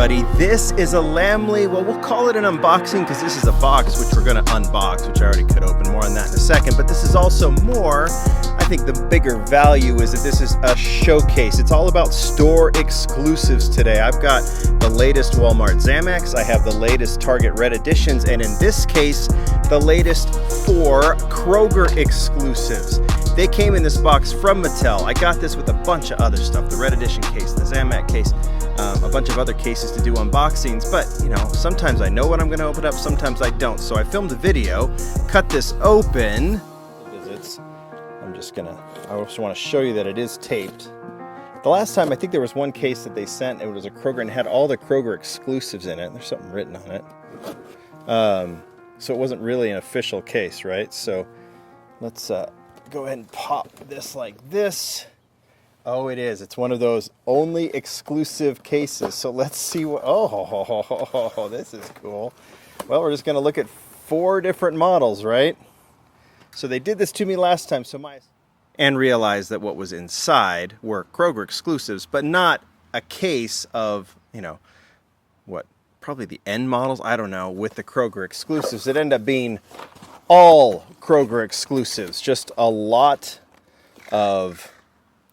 everybody. This is a Lamley, well, we'll call it an unboxing because this is a box which we're going to unbox, which I already could open. More on that in a second, but this is also more. I think the bigger value is that this is a showcase. It's all about store exclusives today. I've got the latest Walmart Zamacs, I have the latest Target Red Editions, and in this case, the latest 4 Kroger Exclusives. They came in this box from Mattel. I got this with a bunch of other stuff, the Red Edition case, the Zamac case, a bunch of other cases to do unboxings, but you know, sometimes I know what I'm going to open up, sometimes I don't. So I filmed a video, cut this open. Visits. I also want to show you that it is taped. The last time, I think there was one case that they sent, it was a Kroger and had all the Kroger exclusives in it. There's something written on it. So it wasn't really an official case, right? So let's go ahead and pop this like this. Oh, it is. It's one of those only exclusive cases. So let's see what... Oh, this is cool. Well, we're just going to look at 4 different models, right? So they did this to me last time, and realized that what was inside were Kroger exclusives, but not a case of, you know, what, probably the end models, I don't know, with the Kroger exclusives. It ended up being all Kroger exclusives, just a lot of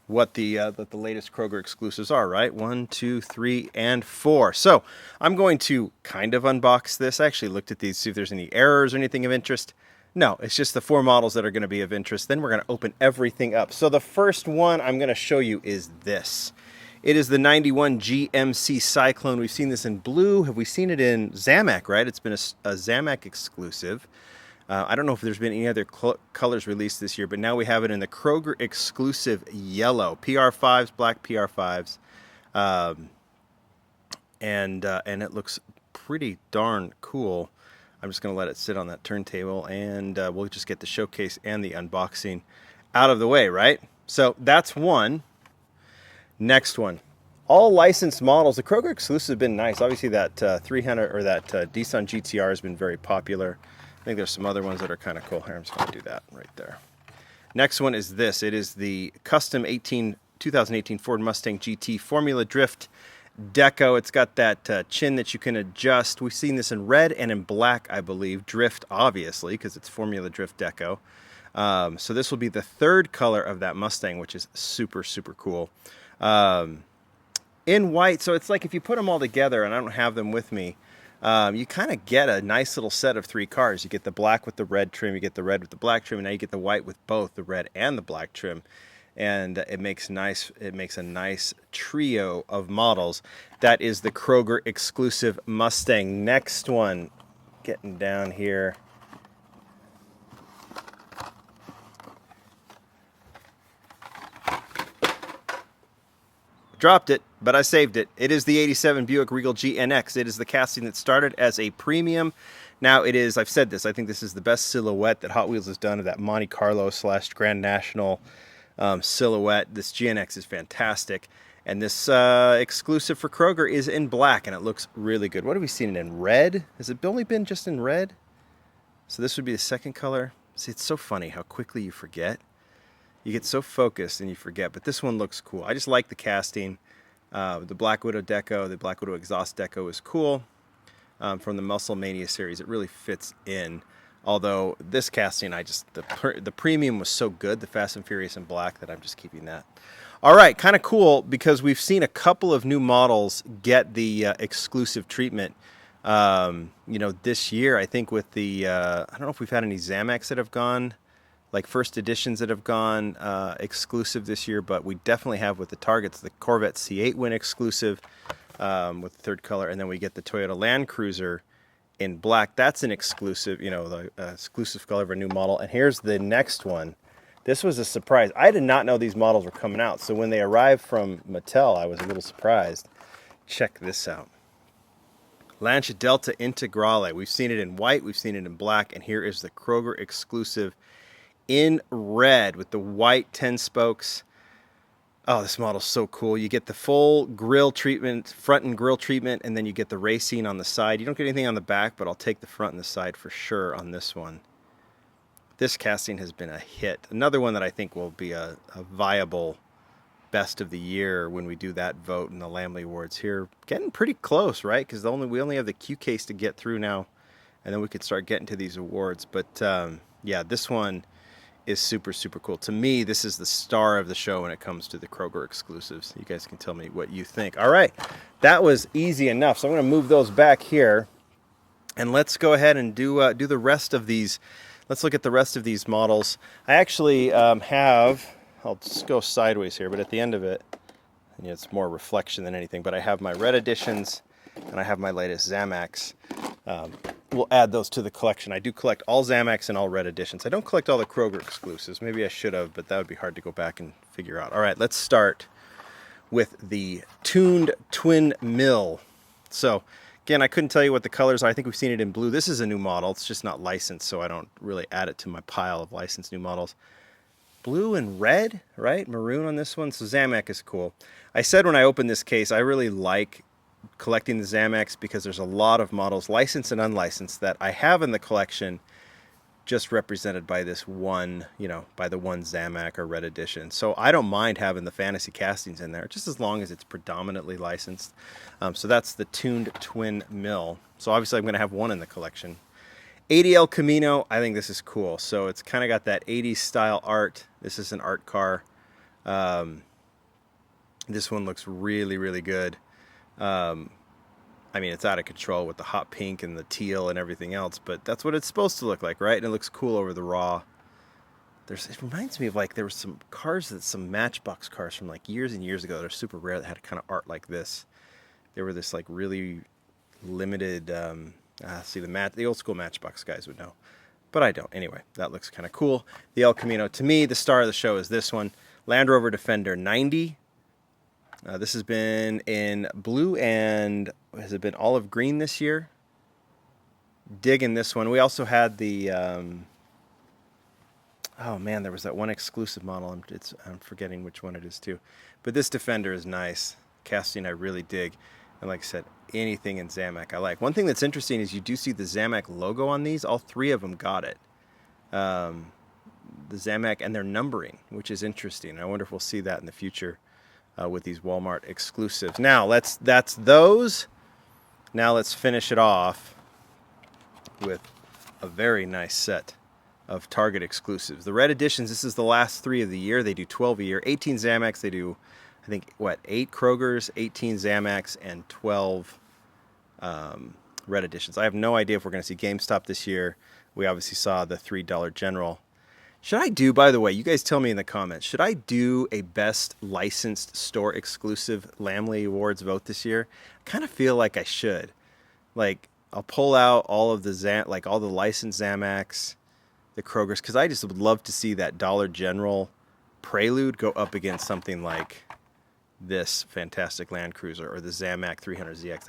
what the latest Kroger exclusives are, right? 1, 2, 3, and 4. So I'm going to kind of unbox this. I actually looked at these, see if there's any errors or anything of interest. No, it's just the 4 models that are going to be of interest. Then we're going to open everything up. So the first one I'm going to show you is this. It is the 91 GMC Cyclone. We've seen this in blue. Have we seen it in Zamac, right? It's been a Zamac exclusive. I don't know if there's been any other colors released this year, but now we have it in the Kroger exclusive yellow. PR5s, black PR5s. And it looks pretty darn cool. I'm just going to let it sit on that turntable, and we'll just get the showcase and the unboxing out of the way, right? So that's one. Next one. All licensed models. The Kroger exclusives have been nice. Obviously, that 300 or that Nissan GTR has been very popular. I think there's some other ones that are kind of cool. Here, I'm just going to do that right there. Next one is this. It is the custom 2018 Ford Mustang GT Formula Drift Deco. It's got that chin that you can adjust. We've seen this in red and in black, I believe. Drift, obviously, because it's Formula Drift Deco. So this will be the 3rd color of that Mustang, which is super, super cool. In white, so it's like if you put them all together, and I don't have them with me, you kind of get a nice little set of 3 cars. You get the black with the red trim, you get the red with the black trim, and now you get the white with both the red and the black trim. And it makes a nice trio of models. That is the Kroger exclusive Mustang. Next one, getting down here. Dropped it, but I saved it. It is the 87 Buick Regal Gnx. It is the casting that started as a premium. Now it is, I've said this, I think this is the best silhouette that Hot Wheels has done of that Monte Carlo / Grand National silhouette. This GNX is fantastic. And this exclusive for Kroger is in black, and it looks really good. What have we seen it in red? Has it only been just in red? So this would be the 2nd color. See, it's so funny how quickly you forget. You get so focused and you forget, but this one looks cool. I just like the casting. The Black Widow Deco, the Black Widow exhaust deco is cool. From the Muscle Mania series, it really fits in. Although this casting, the premium was so good, the Fast and Furious in black, that I'm just keeping that. All right, kind of cool because we've seen a couple of new models get the exclusive treatment. This year, I think with the I don't know if we've had any Zamacs that have gone, like first editions that have gone exclusive this year, but we definitely have with the Targets. The Corvette C8 went exclusive with the 3rd color, and then we get the Toyota Land Cruiser in black. That's an exclusive, the exclusive color of a new model. And here's the next one. This was a surprise. I did not know these models were coming out, so when they arrived from Mattel, I was a little surprised. Check this out. Lancia Delta Integrale. We've seen it in white, we've seen it in black, and here is the Kroger exclusive in red with the white 10 spokes. Oh, this model's so cool. You get the full grille treatment, front and grille treatment, and then you get the racing on the side. You don't get anything on the back, but I'll take the front and the side for sure on this one. This casting has been a hit. Another one that I think will be a viable best of the year when we do that vote in the Lamley Awards here. Getting pretty close, right? Because we only have the Q case to get through now, and then we could start getting to these awards. But yeah, this one is super, super cool. To me, this is the star of the show when it comes to the Kroger exclusives. You guys can tell me what you think. All right, that was easy enough. So I'm going to move those back here, and let's go ahead and do the rest of these. Let's look at the rest of these models. I actually have, I'll just go sideways here, but at the end of it, it's more reflection than anything, but I have my red editions, and I have my latest Zamacs. We'll add those to the collection. I do collect all Zamacs and all red editions. I don't collect all the Kroger exclusives. Maybe I should have, but that would be hard to go back and figure out. All right, let's start with the tuned twin mill. So again, I couldn't tell you what the colors are. I think we've seen it in blue. This is a new model. It's just not licensed, so I don't really add it to my pile of licensed new models. Blue and red, right? Maroon on this one. So Zamac is cool. I said when I opened this case, I really like collecting the Zamacs because there's a lot of models, licensed and unlicensed, that I have in the collection just represented by this one, by the one Zamac or red edition. So I don't mind having the fantasy castings in there, just as long as it's predominantly licensed. So that's the tuned twin mill. So obviously I'm going to have one in the collection. Adl Camino, I think this is cool. So it's kind of got that 80s style art. This is an art car. This one looks really, really good. I mean, it's out of control with the hot pink and the teal and everything else, but that's what it's supposed to look like, right? And it looks cool over the raw. It reminds me of, like, there were some cars, some Matchbox cars from like years and years ago that are super rare that had kind of art like this. They were this like really limited, the old school Matchbox guys would know, but I don't. Anyway, that looks kind of cool. The El Camino, to me, the star of the show is this one, Land Rover Defender 90. This has been in blue and has it been olive green this year? Digging this one. We also had the, oh man, there was that one exclusive model. I'm forgetting which one it is too. But this Defender is nice. Casting I really dig. And like I said, anything in Zamac I like. One thing that's interesting is you do see the Zamac logo on these. All three of them got it. The Zamac and their numbering, which is interesting. I wonder if we'll see that in the future. With these Walmart exclusives. Now that's those. Now let's finish it off with a very nice set of Target exclusives. The red editions, this is the last 3 of the year. They do 12 a year. 18 Zamacs. They do, I think, 8 Krogers, 18 Zamacs, and 12 red editions. I have no idea if we're going to see GameStop this year. We obviously saw the $3 General. Should I do, by the way, you guys tell me in the comments, should I do a best licensed store exclusive Lamley Awards vote this year? I kind of feel like I should. Like, I'll pull out all of the all the licensed Zamacs, the Krogers, because I just would love to see that Dollar General Prelude go up against something like this fantastic Land Cruiser or the Zamac 300ZX.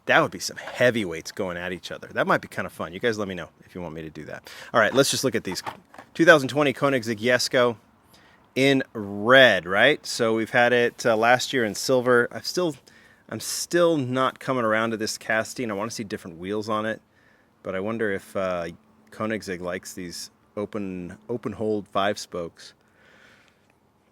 That would be some heavyweights going at each other. That might be kind of fun. You guys let me know if you want me to do that. All right, let's just look at these. 2020 Koenigsegg Jesko in red, right? So we've had it last year in silver. I'm still not coming around to this casting. I want to see different wheels on it, but I wonder if Koenigsegg likes these open hold 5 spokes.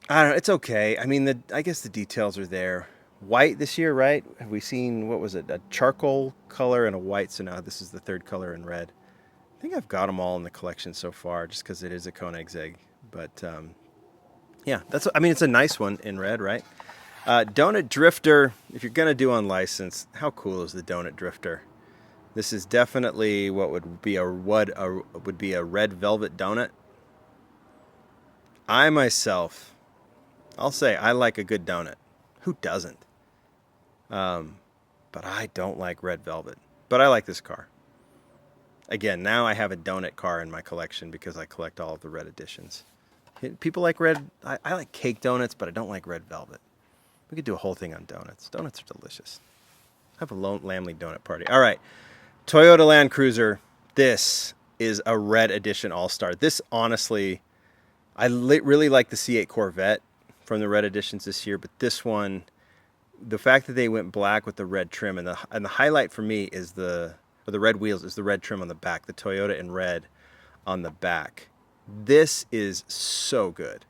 I don't know. It's okay. I mean, I guess the details are there. White this year, right? Have we seen, what was it, a charcoal color and a white? So now this is the 3rd color in red. I think I've got them all in the collection so far just because it is a Koenigsegg. But yeah, it's a nice one in red, right? Donut Drifter, if you're going to do unlicensed, how cool is the Donut Drifter? This is definitely what would be a red velvet donut. I myself, I'll say I like a good donut. Who doesn't? But I don't like red velvet. But I like this car. Again, now I have a donut car in my collection because I collect all of the red editions. People like red. I like cake donuts, but I don't like red velvet. We could do a whole thing on donuts. Donuts are delicious. Have a Lamley donut party. All right. Toyota Land Cruiser. This is a red edition all-star. This, honestly, I really like the C8 Corvette from the red editions this year, but this one, the fact that they went black with the red trim, and the highlight for me is the red wheels, is the red trim on the back, the Toyota in red on the back. This is so good.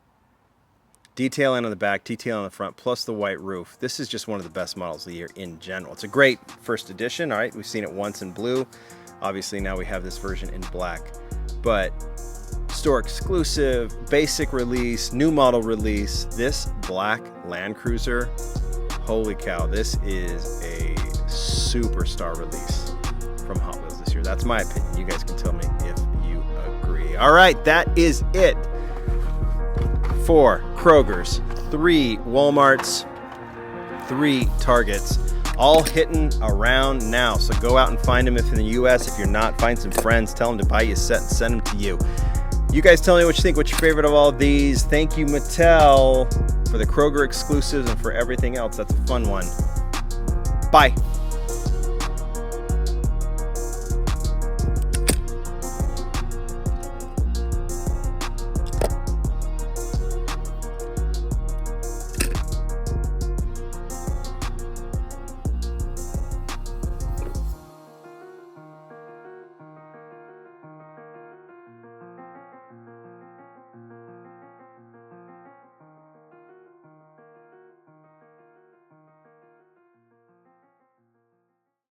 Detailing on the back, detailing on the front, plus the white roof. This is just one of the best models of the year in general. It's a great first edition, all right? We've seen it once in blue. Obviously, now we have this version in black. But store exclusive, basic release, new model release, this black Land Cruiser, holy cow, this is a superstar release from Hot Wheels this year. That's my opinion. You guys can tell me if you agree. All right, that is it. 4 Krogers, 3 Walmarts, 3 Targets, all hitting around now. So go out and find them if in the US. If you're not, find some friends, tell them to buy you a set and send them to you. You guys tell me what you think, what's your favorite of all of these. Thank you, Mattel, for the Kroger exclusives and for everything else. That's a fun one. Bye.